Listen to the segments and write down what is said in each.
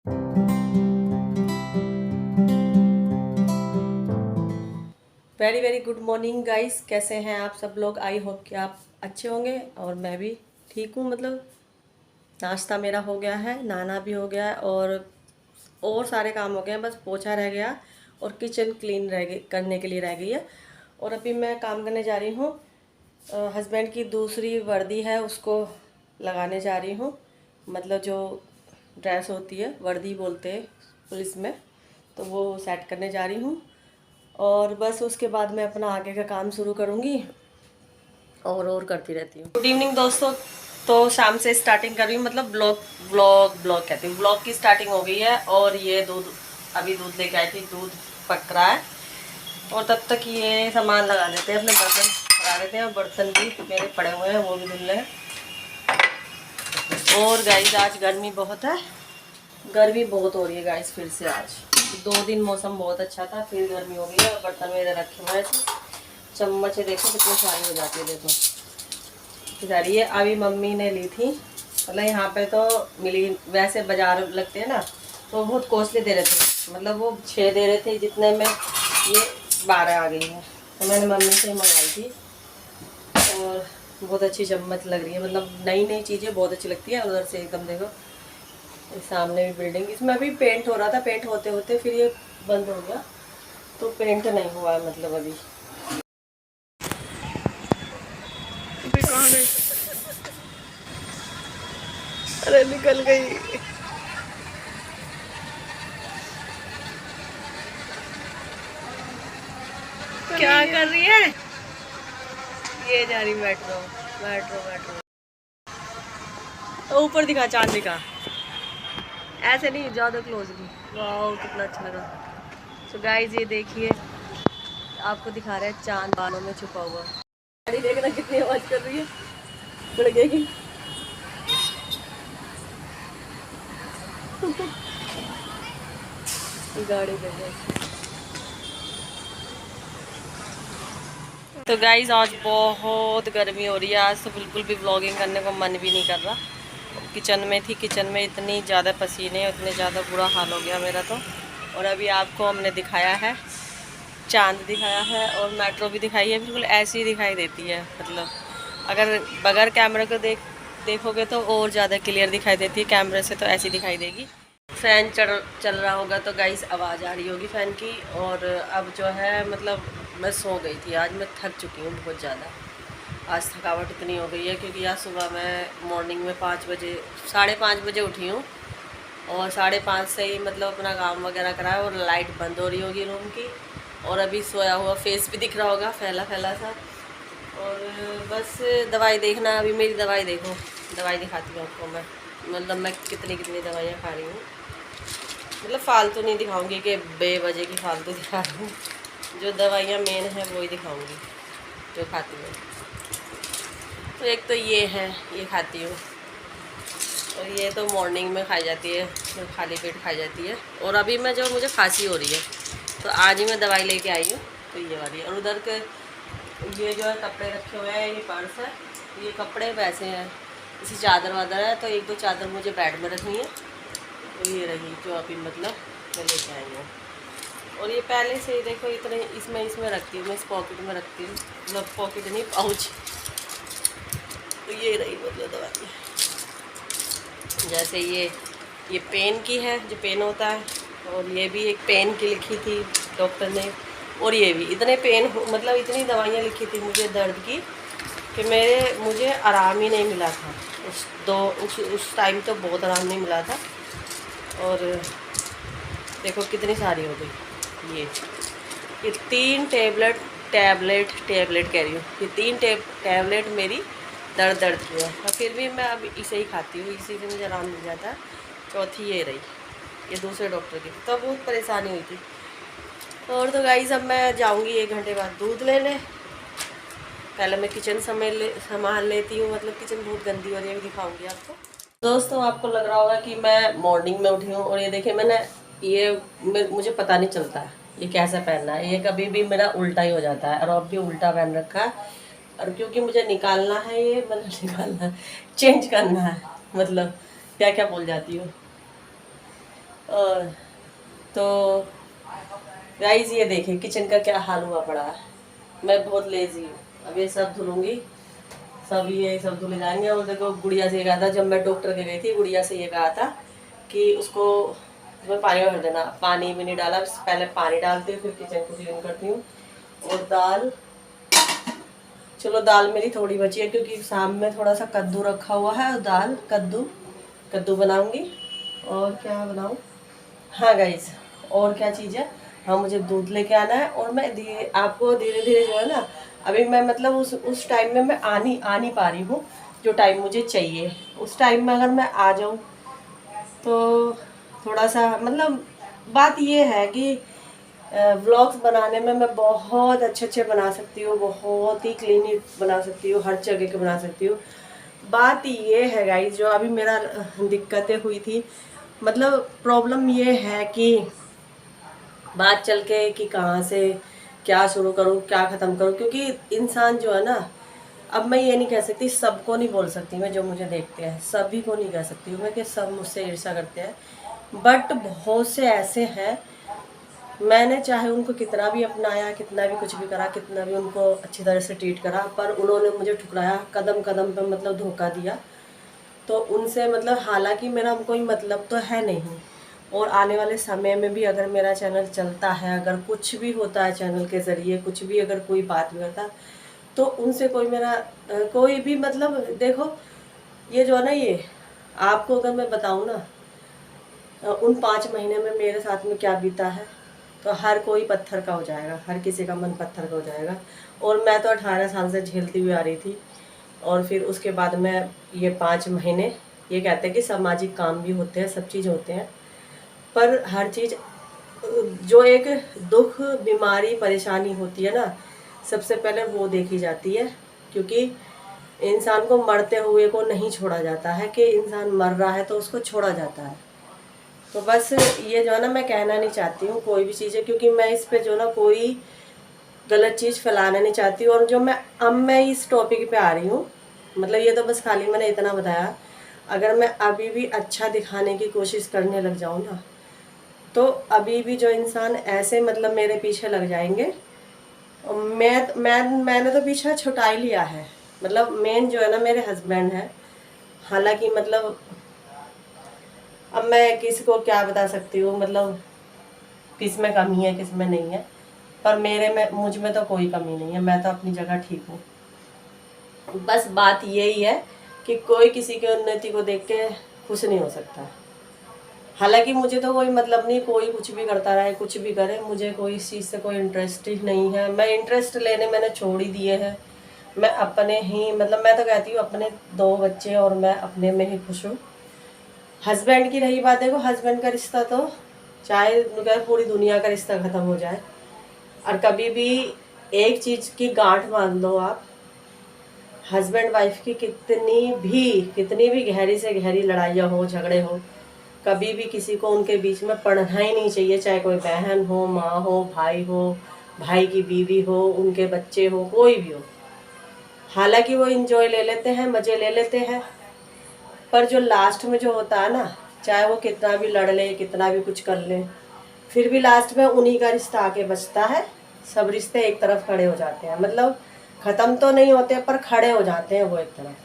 Very very good morning guys. कैसे हैं आप सब लोग? आई होप कि आप अच्छे होंगे और मैं भी ठीक हूँ। मतलब नाश्ता मेरा हो गया है, नहाना भी हो गया है और सारे काम हो गए हैं। बस पोछा रह गया और किचन क्लीन रह गई, करने के लिए रह गई है। और अभी मैं काम करने जा रही हूँ। हस्बैंड की दूसरी वर्दी है, उसको लगाने जा रही हूँ। मतलब जो ड्रेस होती है, वर्दी बोलते हैं पुलिस में, तो वो सेट करने जा रही हूँ। और बस उसके बाद मैं अपना आगे का काम शुरू करूँगी और करती रहती हूँ। गुड इवनिंग दोस्तों। तो शाम से स्टार्टिंग कर रही हूँ, मतलब ब्लॉग कहती हूँ। ब्लॉग की स्टार्टिंग हो गई है और ये अभी दूध लेके आई थी, दूध पक रहा है। और तब तक ये सामान लगा लेते हैं, अपने बर्तन लगा लेते हैं। और बर्तन भी मेरे पड़े हुए हैं, वो भी धुल रहे हैं। और गाइस आज गर्मी बहुत है, गर्मी बहुत हो रही है गाइस। फिर से आज 2 दिन मौसम बहुत अच्छा था, फिर गर्मी हो गई है। और बर्तन मेरे रखे हुए हैं, चम्मच देखो कितनी सारी हो जाती है। देखो कितनी सारी है। अभी मम्मी ने ली थी, मतलब यहाँ पे तो मिली, वैसे बाजार लगते हैं ना तो बहुत कॉस्टली दे रहे थे। मतलब वो 6 दे रहे थे, जितने में ये 12 आ गई है। तो मैंने मम्मी से मंगवाई थी। और बहुत अच्छी चम्मच लग रही है, मतलब नई नई चीज़ें बहुत अच्छी लगती है। उधर से एकदम देखो सामने भी बिल्डिंग, इसमें अभी पेंट हो रहा था, पेंट होते होते फिर ये बंद हो गया, तो पेंट नहीं हुआ है मतलब अभी। कहाँ गई? अरे निकल गई। क्या कर रही है? ये जा रही मेट्रो मेट्रो मेट्रो। ऊपर दिखा, चांद दिखा, ऐसे नहीं, ज़्यादा क्लोजली। वाह कितना अच्छा लगा। सो गाइस ये देखिए, आपको दिखा रहे हैं चांद बालों में छुपा हुआ। गाड़ी देखना कितनी आवाज़ कर रही है, भड़केगी। गाड़ी देख। तो गाइज आज बहुत गर्मी हो रही है। आज तो बिल्कुल भी व्लॉगिंग करने को मन भी नहीं कर रहा। किचन में थी, किचन में इतनी ज़्यादा पसीने, इतने ज़्यादा बुरा हाल हो गया मेरा तो। और अभी आपको हमने दिखाया है, चांद दिखाया है और मेट्रो भी दिखाई है। बिल्कुल ऐसी ही दिखाई देती है, मतलब अगर बगैर कैमरे को देखोगे तो और ज़्यादा क्लियर दिखाई देती है, कैमरे से तो ऐसी दिखाई देगी। फ़ैन चल रहा होगा तो गाइस आवाज़ आ रही होगी फ़ैन की। और अब जो है मतलब मैं सो गई थी, आज मैं थक चुकी हूँ बहुत ज़्यादा। आज थकावट इतनी हो गई है क्योंकि आज सुबह मैं मॉर्निंग में 5 बजे, 5:30 बजे उठी हूँ। और 5:30 से ही मतलब अपना काम वगैरह कराया और लाइट बंद हो रही होगी रूम की। और अभी सोया हुआ फेस भी दिख रहा होगा, फैला फैला सा। और बस दवाई देखना, अभी मेरी दवाई देखो, दवाई दिखाती हूँ आपको मैं, मतलब मैं कितनी कितनी दवाइयाँ खा रही हूँ। मतलब फालतू नहीं दिखाऊंगी कि बेवजह की फालतू दिखा रही हूँ, जो दवाइयाँ मेन है वो ही दिखाऊंगी जो खाती हूँ। तो एक तो ये है, ये खाती हूँ। और ये तो मॉर्निंग में खाई जाती है, खाली पेट खाई जाती है। और अभी मैं जो मुझे खांसी हो रही है तो आज ही मैं दवाई लेके आई हूँ, तो ये वाली है। और उधर के ये जो है कपड़े रखे हुए हैं, ये पर्स है, ये कपड़े वैसे हैं, इसी चादर वादर है, तो 1-2 चादर मुझे बेड में रखनी है। तो ये रही जो अभी मतलब मैं लेके आई हूँ। और ये पहले से ही देखो इतने इसमें रखती हूँ मैं, इस पॉकेट में रखती हूँ, मतलब पॉकेट नहीं, पाउच। तो ये रही मतलब दवाई। जैसे ये पेन की है, जो पेन होता है। और ये भी एक पेन की लिखी थी डॉक्टर ने। और ये भी इतने पेन, मतलब इतनी दवाइयाँ लिखी थी मुझे दर्द की कि मुझे आराम ही नहीं मिला था। उस टाइम तो बहुत आराम नहीं मिला था। और देखो कितनी सारी हो गई। ये 3 टैबलेट कह रही हूँ, ये 3 टैबलेट मेरी दर्द की है। और फिर भी मैं अब इसे ही खाती हूँ, इसी से मुझे आराम मिल जाता है। चौथी ये रही, ये दूसरे डॉक्टर की, तब बहुत परेशानी हुई थी। और तो गाइस अब मैं जाऊँगी 1 घंटे बाद दूध लेने। पहले मैं किचन संभाल लेती हूँ, मतलब किचन बहुत गंदी हो रही है, दिखाऊँगी आपको। दोस्तों आपको लग रहा होगा कि मैं मॉर्निंग में उठी हूँ। और ये देखिए मैंने ये मुझे पता नहीं चलता है ये कैसे पहनना है, ये कभी भी मेरा उल्टा ही हो जाता है। और अब भी उल्टा पहन रखा है। और क्योंकि मुझे निकालना है, ये मतलब निकालना, चेंज करना है, मतलब क्या क्या बोल जाती हूँ, और तो गाइस ये देखिए किचन का क्या हाल हुआ पड़ा है। मैं बहुत लेजी हूँ। अब ये सब धुलूंगी, सब ये सब धुले जाएंगे। और देखो गुड़िया से ये कहा था, जब मैं डॉक्टर के गई थी गुड़िया से ये कहा था कि उसको उसमें पानी भर देना। पानी भी नहीं डाला, पहले पानी डालती हूँ फिर किचन को क्लीन करती हूँ। और दाल, चलो दाल मेरी थोड़ी बची है क्योंकि शाम में थोड़ा सा कद्दू रखा हुआ है। और दाल कद्दू कद्दू बनाऊंगी। और क्या बनाऊं, हाँ गाइस और क्या चीज़ है, हाँ मुझे दूध लेके आना है। और मैं आपको धीरे धीरे जो है ना, अभी मैं मतलब उस टाइम में मैं आ नहीं पा रही हूँ जो टाइम मुझे चाहिए। उस टाइम में अगर मैं आ जाऊँ तो थोड़ा सा मतलब बात ये है कि व्लॉग्स बनाने में मैं बहुत अच्छे अच्छे बना सकती हूँ, बहुत ही क्लीन बना सकती हूँ, हर जगह के बना सकती हूँ। बात ये है गाइस, जो अभी मेरा दिक्कतें हुई थी, मतलब प्रॉब्लम ये है कि बात चल के कि कहाँ से क्या शुरू करूँ क्या ख़त्म करूँ। क्योंकि इंसान जो है ना, अब मैं ये नहीं कह सकती, सबको नहीं बोल सकती मैं, जो मुझे देखते हैं सभी को नहीं कह सकती हूँ मैं कि सब मुझसे ईर्ष्या करते हैं। बट बहुत से ऐसे हैं, मैंने चाहे उनको कितना भी अपनाया, कितना भी कुछ भी करा, कितना भी उनको अच्छी तरह से ट्रीट करा, पर उन्होंने मुझे ठुकराया, कदम कदम पे मतलब धोखा दिया। तो उनसे मतलब हालांकि मेरा कोई मतलब तो है नहीं। और आने वाले समय में भी अगर मेरा चैनल चलता है, अगर कुछ भी होता है चैनल के ज़रिए, कुछ भी अगर कोई बात भी करता, तो उनसे कोई मेरा कोई भी मतलब देखो, ये जो है ना, ये आपको अगर मैं बताऊँ ना, उन 5 महीने में मेरे साथ में क्या बीता है, तो हर कोई पत्थर का हो जाएगा, हर किसी का मन पत्थर का हो जाएगा। और मैं तो 18 साल से झेलती हुई आ रही थी। और फिर उसके बाद में ये 5 महीने, ये कहते हैं कि सामाजिक काम भी होते हैं, सब चीज़ होते हैं, पर हर चीज़ जो एक दुख बीमारी परेशानी होती है ना, सबसे पहले वो देखी जाती है। क्योंकि इंसान को मरते हुए को नहीं छोड़ा जाता है, कि इंसान मर रहा है तो उसको छोड़ा जाता है। तो बस ये जो है ना, मैं कहना नहीं चाहती हूँ कोई भी चीज़ है, क्योंकि मैं इस पे जो ना कोई गलत चीज़ फैलाना नहीं चाहती। और जो मैं इस टॉपिक पे आ रही हूँ, मतलब ये तो बस खाली मैंने इतना बताया। अगर मैं अभी भी अच्छा दिखाने की कोशिश करने लग जाऊँ ना, तो अभी भी जो इंसान ऐसे मतलब मेरे पीछे लग जाएंगे। मैंने तो पीछा छुटा ही लिया है। मतलब मेन जो है ना मेरे हस्बैंड है। हालांकि मतलब अब मैं किसी को क्या बता सकती हूँ, मतलब किस में कमी है किस में नहीं है, पर मेरे में मुझ में तो कोई कमी नहीं है, मैं तो अपनी जगह ठीक हूँ। बस बात यही है कि कोई किसी की उन्नति को देख के खुश नहीं हो सकता। हालांकि मुझे तो कोई मतलब नहीं, कोई कुछ भी करता रहे कुछ भी करे, मुझे कोई इस चीज़ से कोई इंटरेस्ट ही नहीं है। मैं इंटरेस्ट लेने मैंने छोड़ ही दिए हैं। मैं अपने ही मतलब मैं तो कहती हूँ अपने 2 बच्चे और मैं अपने में ही खुश हूँ। हस्बैंड की रही बात, देखो हस्बैंड का रिश्ता तो चाहे पूरी दुनिया का रिश्ता ख़त्म हो जाए, और कभी भी एक चीज़ की गांठ बांध लो आप, हस्बैंड वाइफ की कितनी भी गहरी से गहरी लड़ाइयाँ हो, झगड़े हो, कभी भी किसी को उनके बीच में पड़ना ही नहीं चाहिए। चाहे कोई बहन हो, माँ हो, भाई हो, भाई की बीवी हो, उनके बच्चे हो, कोई भी हो। हालांकि वो इंजॉय ले लेते हैं, मज़े ले लेते हैं, पर जो लास्ट में जो होता है ना, चाहे वो कितना भी लड़ ले, कितना भी कुछ कर ले, फिर भी लास्ट में उन्हीं का रिश्ता आके बचता है। सब रिश्ते एक तरफ खड़े हो जाते हैं, मतलब ख़त्म तो नहीं होते पर खड़े हो जाते हैं वो एक तरफ।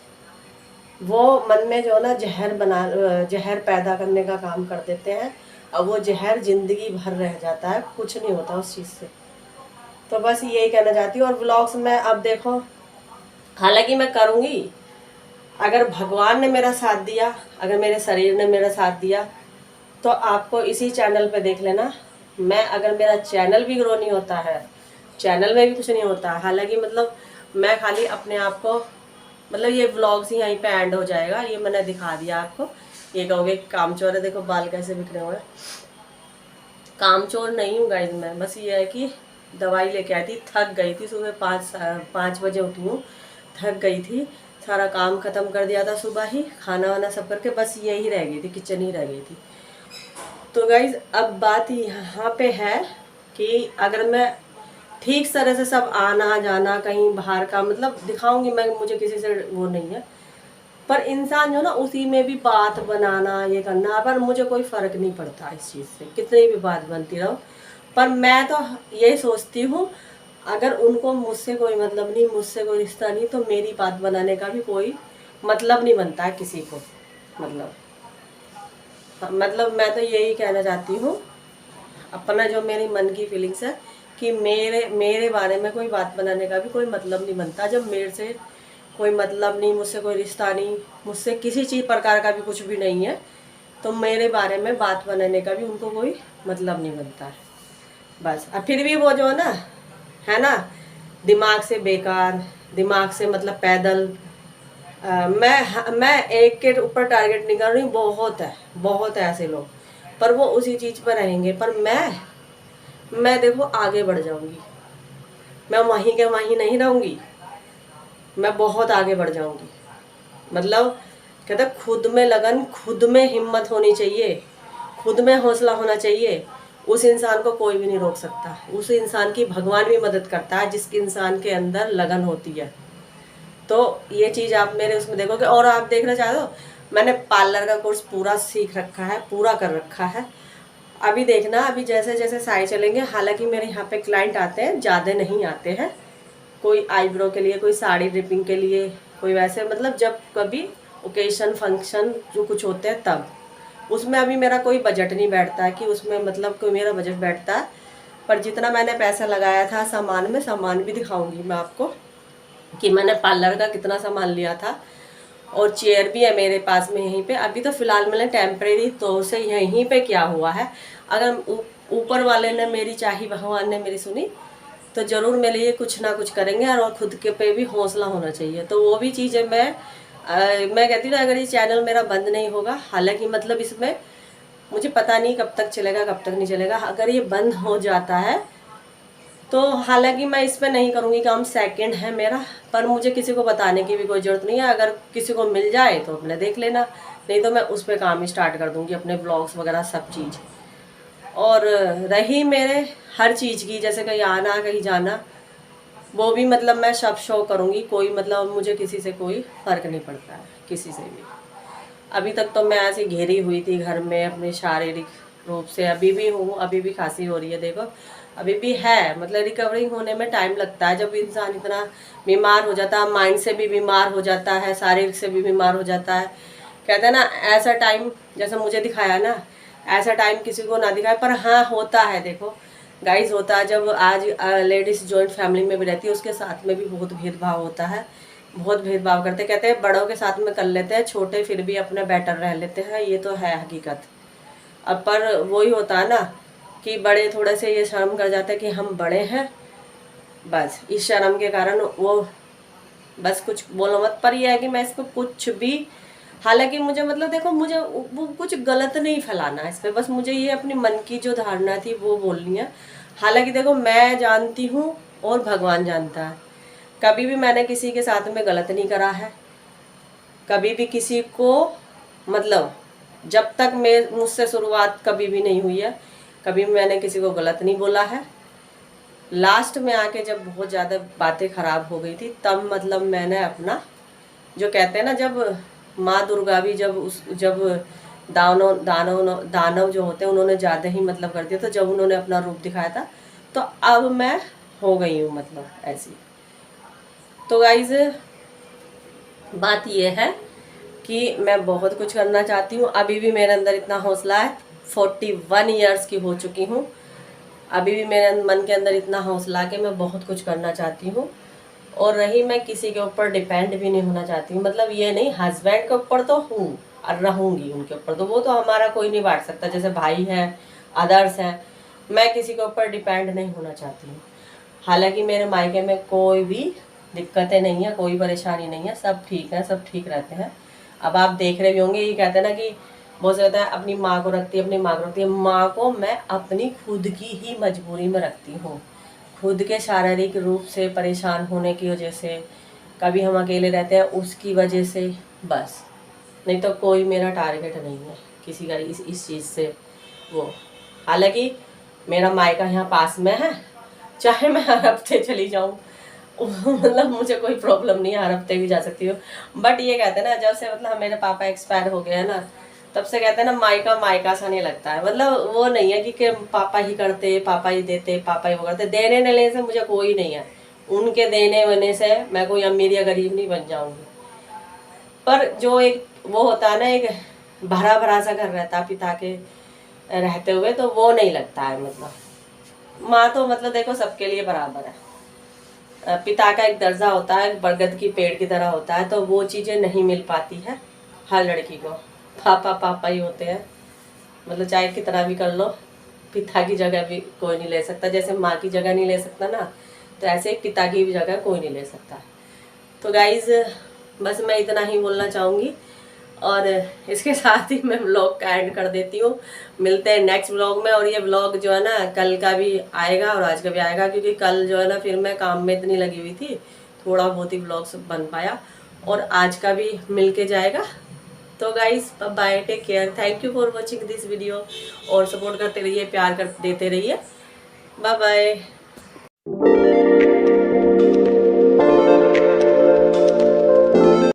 वो मन में जो ना जहर पैदा करने का काम कर देते हैं, और वो जहर ज़िंदगी भर रह जाता है, कुछ नहीं होता उस चीज़ से। तो बस यही कहना चाहती हूँ। और व्लॉग्स में अब देखो, हालांकि मैं करूँगी, अगर भगवान ने मेरा साथ दिया, अगर मेरे शरीर ने मेरा साथ दिया, तो आपको इसी चैनल पे देख लेना। मैं अगर मेरा चैनल भी ग्रो नहीं होता है, चैनल में भी कुछ नहीं होता, हालांकि मतलब मैं खाली अपने आप को मतलब ये व्लॉग्स ही यहीं पे एंड हो जाएगा। ये मैंने दिखा दिया आपको। ये कहोगे कामचोर है, देखो बाल कैसे बिखरे हुए हैं। कामचोर नहीं हूँ गाइस मैं, बस ये है कि दवाई लेके आई थी, थक गई थी, सुबह 5 बजे उठी हूँ, थक गई थी, सारा काम ख़त्म कर दिया था सुबह ही, खाना वाना सब करके, बस यही रह गई थी, किचन ही रह गई थी। तो गाइज अब बात यहाँ पे है कि अगर मैं ठीक तरह से सब आना जाना कहीं बाहर का मतलब दिखाऊंगी, मैं मुझे किसी से वो नहीं है, पर इंसान जो ना उसी में भी बात बनाना ये करना, पर मुझे कोई फ़र्क नहीं पड़ता इस चीज़ से, कितनी भी बात बनती रहो। पर मैं तो ये सोचती हूँ अगर उनको मुझसे कोई मतलब नहीं, मुझसे कोई रिश्ता नहीं, तो मेरी बात बनाने का भी कोई मतलब नहीं बनता है किसी को। मतलब मैं तो यही कहना चाहती हूँ, अपना जो मेरी मन की फीलिंग्स है कि मेरे मेरे बारे में कोई बात बनाने का भी कोई मतलब नहीं बनता। जब मेरे से कोई मतलब नहीं, मुझसे कोई रिश्ता नहीं, मुझसे किसी चीज़ प्रकार का भी कुछ भी नहीं है, तो मेरे बारे में बात बनाने का भी उनको कोई मतलब नहीं बनता है बस। अब फिर भी वो जो है ना दिमाग से बेकार, दिमाग से मतलब पैदल। मैं एक के ऊपर टारगेट नहीं कर रही हूँ, बहुत है ऐसे लोग, पर वो उसी चीज़ पर रहेंगे। पर मैं देखो आगे बढ़ जाऊंगी, मैं वहीं के वहीं नहीं रहूंगी, मैं बहुत आगे बढ़ जाऊंगी। मतलब कहते खुद में लगन, खुद में हिम्मत होनी चाहिए, खुद में हौसला होना चाहिए। उस इंसान को कोई भी नहीं रोक सकता। उस इंसान की भगवान भी मदद करता है जिसके इंसान के अंदर लगन होती है। तो ये चीज़ आप मेरे उसमें देखोगे। और आप देखना चाहते हो, मैंने पार्लर का कोर्स पूरा सीख रखा है, पूरा कर रखा है। अभी देखना, अभी जैसे जैसे साए चलेंगे, हालांकि मेरे यहाँ पे क्लाइंट आते हैं, ज़्यादा नहीं आते हैं। कोई आईब्रो के लिए, कोई साड़ी ड्रिपिंग के लिए, कोई वैसे मतलब जब कभी ओकेशन फंक्शन जो कुछ होते हैं तब। उसमें अभी मेरा कोई बजट नहीं बैठता है कि उसमें मतलब कोई मेरा बजट बैठता है। पर जितना मैंने पैसा लगाया था सामान में, सामान भी दिखाऊंगी मैं आपको कि मैंने पार्लर का कितना सामान लिया था। और चेयर भी है मेरे पास में यहीं पे। अभी तो फिलहाल मैंने टेम्परेरी तो से यहीं पे क्या हुआ है, अगर ऊपर वाले ने मेरी चाही, भगवान ने मेरी सुनी, तो ज़रूर मेरे लिए कुछ ना कुछ करेंगे। और खुद के पे भी हौसला होना चाहिए। तो वो भी चीज़ है। मैं कहती हूँ अगर ये चैनल मेरा बंद नहीं होगा, हालांकि मतलब इसमें मुझे पता नहीं कब तक चलेगा कब तक नहीं चलेगा, अगर ये बंद हो जाता है तो हालांकि मैं इस पर नहीं करूँगी काम, सेकंड है मेरा। पर मुझे किसी को बताने की भी कोई ज़रूरत नहीं है। अगर किसी को मिल जाए तो अपने देख लेना, नहीं तो मैं उस पर काम स्टार्ट कर दूँगी, अपने ब्लॉग्स वगैरह सब चीज़। और रही मेरे हर चीज़ की, जैसे कहीं आना कहीं जाना, वो भी मतलब मैं सब शो करूँगी। कोई मतलब मुझे किसी से कोई फ़र्क नहीं पड़ता है, किसी से भी। अभी तक तो मैं ऐसे घिरी हुई थी घर में अपने शारीरिक रूप से, अभी भी हूँ, अभी भी खांसी हो रही है देखो, अभी भी है। मतलब रिकवरी होने में टाइम लगता है। जब इंसान इतना बीमार हो जाता है, माइंड से भी बीमार हो जाता है, शारीरिक से भी बीमार हो जाता है। कहते हैं ना ऐसा टाइम जैसे मुझे दिखाया ना, ऐसा टाइम किसी को ना दिखाए। पर हाँ होता है, देखो गाइस होता है। जब आज लेडीज़ जॉइंट फैमिली में भी रहती है, उसके साथ में भी बहुत भेदभाव होता है, बहुत भेदभाव करते। कहते हैं बड़ों के साथ में कर लेते हैं, छोटे फिर भी अपने बेटर रह लेते हैं, ये तो है हकीकत। अब पर वही होता है ना कि बड़े थोड़े से ये शर्म कर जाते हैं कि हम बड़े हैं, बस इस शर्म के कारण वो बस कुछ बोलो मत। पर यह है कि मैं इस पर कुछ भी, हालांकि मुझे मतलब देखो मुझे वो कुछ गलत नहीं फैलाना है इस पर, बस मुझे ये अपनी मन की जो धारणा थी वो बोलनी है। हालांकि देखो मैं जानती हूँ और भगवान जानता है, कभी भी मैंने किसी के साथ में गलत नहीं करा है, कभी भी किसी को मतलब जब तक मैं मुझसे शुरुआत कभी भी नहीं हुई है, कभी भी मैंने किसी को गलत नहीं बोला है। लास्ट में आके जब बहुत ज़्यादा बातें ख़राब हो गई थी तब मतलब मैंने अपना जो कहते हैं ना, जब माँ दुर्गा भी जब दानव जो होते हैं उन्होंने ज़्यादा ही मतलब कर दिया, तो जब उन्होंने अपना रूप दिखाया था तो अब मैं हो गई हूँ मतलब ऐसी। तो गाइज बात ये है कि मैं बहुत कुछ करना चाहती हूँ। अभी भी मेरे अंदर इतना हौसला है, 41 ईयर्स की हो चुकी हूँ, अभी भी मेरे मन के अंदर इतना हौसला कि मैं बहुत कुछ करना चाहती हूँ। और रही मैं किसी के ऊपर डिपेंड भी नहीं होना चाहती हूँ। मतलब ये नहीं, हस्बैंड के ऊपर तो हूँ और रहूँगी उनके ऊपर, तो वो तो हमारा कोई नहीं बांट सकता, जैसे भाई हैं, अदर्स हैं। मैं किसी के ऊपर डिपेंड नहीं होना चाहती हूँ। हालांकि मेरे मायके में कोई भी दिक्कतें नहीं है, कोई परेशानी नहीं है, सब ठीक है, सब ठीक रहते हैं। अब आप देख रहे भी होंगे, ये कहते हैं ना कि बहुत से कहता है अपनी माँ को रखती है, अपनी माँ को रखती है। माँ को मैं अपनी खुद की ही मजबूरी में रखती हूँ, खुद के शारीरिक रूप से परेशान होने की वजह से, कभी हम अकेले रहते हैं उसकी वजह से, बस। नहीं तो कोई मेरा टारगेट नहीं है किसी का इस चीज़ से वो। हालांकि मेरा मायका यहाँ पास में है, चाहे मैं हर हफ्ते चली जाऊँ, मतलब मुझे कोई प्रॉब्लम नहीं है, हर हफ्ते भी जा सकती हूँ। बट ये कहते हैं ना, जब से मतलब मेरे पापा एक्सपायर हो गए हैं ना, तब से कहते हैं ना मायका मायका सा नहीं लगता है। मतलब वो नहीं है कि पापा ही करते, पापा ही देते, पापा ही वो करते। देने लेने से मुझे कोई नहीं है, उनके देने वने से मैं कोई अमीर या गरीब नहीं बन जाऊंगी। पर जो एक वो होता है ना, एक भरा भरा सा घर रहता पिता के रहते हुए, तो वो नहीं लगता है। मतलब माँ तो मतलब देखो सबके लिए बराबर है। पिता का एक दर्जा होता है, बरगद की पेड़ की तरह होता है, तो वो चीज़ें नहीं मिल पाती है हर लड़की को। पापा पापा ही होते हैं, मतलब चाहे कितना भी कर लो, पिता की जगह भी कोई नहीं ले सकता। जैसे माँ की जगह नहीं ले सकता ना, तो ऐसे पिता की भी जगह कोई नहीं ले सकता। तो गाइज बस मैं इतना ही बोलना चाहूँगी, और इसके साथ ही मैं व्लॉग का एंड कर देती हूँ। मिलते हैं नेक्स्ट व्लॉग में। और ये व्लॉग जो है ना कल का भी आएगा और आज का भी आएगा, क्योंकि कल जो है ना फिर मैं काम में इतनी लगी हुई थी, थोड़ा बहुत ही व्लॉग्स बन पाया, और आज का भी मिल के जाएगा। तो guys bye, take care, thank you for watching this video, और सपोर्ट करते रहिए, प्यार कर देते रहिए। Bye bye.